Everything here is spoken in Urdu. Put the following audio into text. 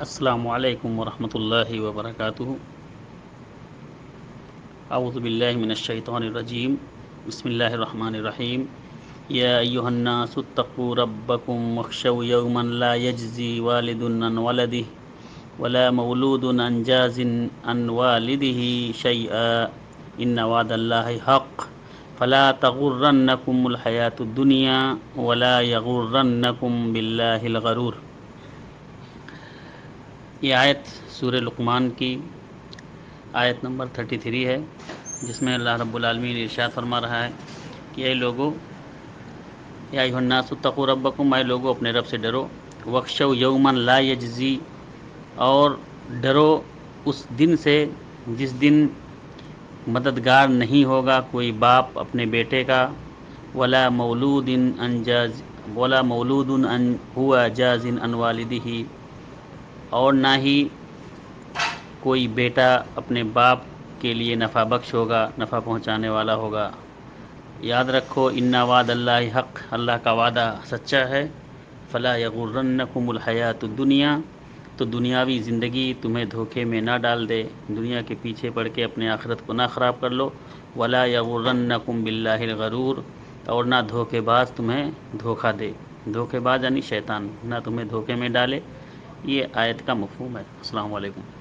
السلام علیکم ورحمۃ اللہ وبرکاتہ۔ اعوذ باللہ من الشیطان الرجیم، بسم اللہ الرحمن الرحیم۔ یا ایہا الناس اتقوا ربکم واخشوا یوما لا یجزی والد عن ولدہ ولا مولود عن جاز عن والدہ شیئا ان وعد اللہ حق فلا تغرنکم الحیاۃ الدنیا ولا یغرنکم باللہ الغرور۔ یہ آیت سورہ لقمان کی آیت نمبر 33 ہے، جس میں اللہ رب العالمین ارشاد فرما رہا ہے کہ اے لوگو، یا ایھا الناس اتقوا ربکم، اے لوگو اپنے رب سے ڈرو، واخشوا یوما لا یجزی، اور ڈرو اس دن سے جس دن مددگار نہیں ہوگا کوئی باپ اپنے بیٹے کا، ولا مولود ان ہوا جاز عن والدہ، اور نہ ہی کوئی بیٹا اپنے باپ کے لیے نفع بخش ہوگا، نفع پہنچانے والا ہوگا۔ یاد رکھو ان وعد اللہ حق، اللہ کا وعدہ سچا ہے۔ فلا یغرنکم الحیاۃ الدنیا، تو دنیاوی زندگی تمہیں دھوکے میں نہ ڈال دے، دنیا کے پیچھے پڑ کے اپنے آخرت کو نہ خراب کر لو۔ ولا یغرنکم باللہ الغرور، اور نہ دھوکے باز تمہیں دھوکہ دے، دھوکے باز یعنی شیطان، نہ تمہیں دھوکے میں ڈالے۔ یہ آیت کا مفہوم ہے۔ السلام علیکم۔